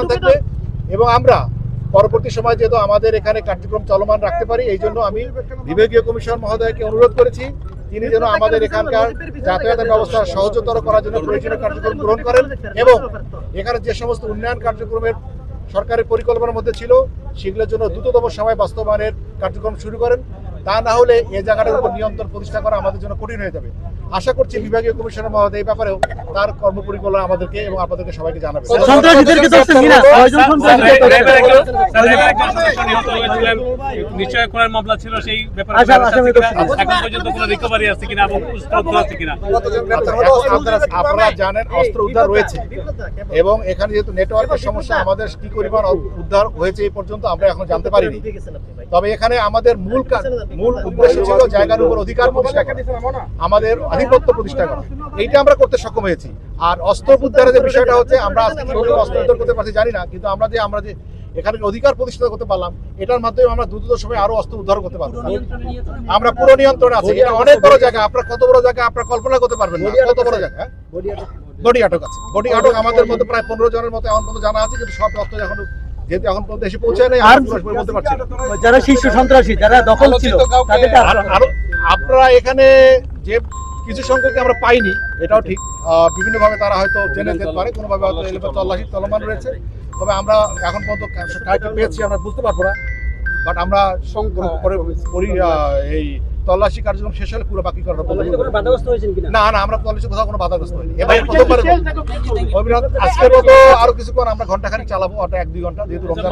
চলমান থাকবে এবং আমরা পরবর্তী সময় যেহেতু আমাদের এখানে কার্যক্রম চলমান রাখতে পারি, এই জন্য আমি বিভাগীয় কমিশনার মহোদয়কে অনুরোধ করেছি তিনি যেন আমাদের এখানকার যাতায়াতের ব্যবস্থা সহজতর করার জন্য প্রয়োজনীয় কার্যক্রম গ্রহণ করেন এবং এখানে যে সমস্ত উন্নয়ন কার্যক্রমের সরকারের পরিকল্পনার মধ্যে ছিল সেগুলোর জন্য দ্রুততম সময় বাস্তবায়নের কার্যক্রম শুরু করেন। তা না হলে এই জায়গাটার উপর নিয়ন্ত্রণ প্রতিষ্ঠা করা আমাদের জন্য কঠিন হয়ে যাবে। আশা করছি বিভাগীয় কমিশনার মহোদয় এই ব্যাপারেও তার কর্মপরিকল্পনা আমাদেরকে এবং আপনাদেরকে সবাইকে জানাবে। নিশ্চয় করার মামলা ছিল, সেই ব্যাপারে এখন পর্যন্ত কোনো রিকভারি আছে কিনা এবং আছে কিনা? আপনারা জানেন অস্ত্র উদ্ধার রয়েছে এবং এখানে যেহেতু নেটওয়ার্কের সমস্যা আমাদের কি পরিমাণ উদ্ধার হয়েছে এই পর্যন্ত আমরা এখন জানতে পারিনি। তবে এখানে আমাদের মূল উদ্দেশ্য ছিল জায়গার উপর অধিকার প্রতিষ্ঠা করা, আমাদের আধিপত্য প্রতিষ্ঠা করা, এইটা আমরা করতে সক্ষম হয়েছি। আর অস্ত্র উদ্ধারের যে বিষয়টা হচ্ছে আমরা আজকে অস্ত্র উদ্ধার করতে পারছি জানি না, কিন্তু আমরা যে এখানে অধিকার প্রতিষ্ঠা করতে পারলাম এটার মাধ্যমে আমরা দ্রুত সময় আরো অস্ত্র উদ্ধার করতে পারবো। আমরা পুরো নিয়ন্ত্রণে আছি। এটা অনেক বড় জায়গা, আপনার কত বড় জায়গা আপনার কল্পনা করতে পারবেন না, কত বড় জায়গা। বডি আটক আছে, বডি আটক আমাদের মধ্যে প্রায় 15 জনের মতো এখন পর্যন্ত জানা আছে, কিন্তু সব তথ্য এখন যেহেতু এখন পর্যন্ত এসে পৌঁছায় নাই বলতে পারছি না। যারা শীর্ষ সন্ত্রাসী যারা দখল ছিল আরো আপনারা এখানে যে কিছু সংখ্যক আমরা পাইনি এটাও ঠিক, বিভিন্নভাবে তারা হয়তো জেনে যেতে পারে, কোনোভাবে হয়তো এলাকা তল্লাশি চলমান রয়েছে। তবে আমরা এখন পর্যন্ত কাউকে পেয়েছি আমরা বুঝতে পারবো না, বাট আমরা এই তল্লাশি কার্যক্রম শেষ হলে পুরো বাকি করার না আমরা তল্লাশি কোথাও কোনো বাধাগ্রস্ত হয়নি। এবার প্রথমবার আজকের মতো আরো কিছুক্ষণ আমরা ঘন্টাখানিক চালাবো, 1-2 ঘন্টা, যেহেতু রমজান।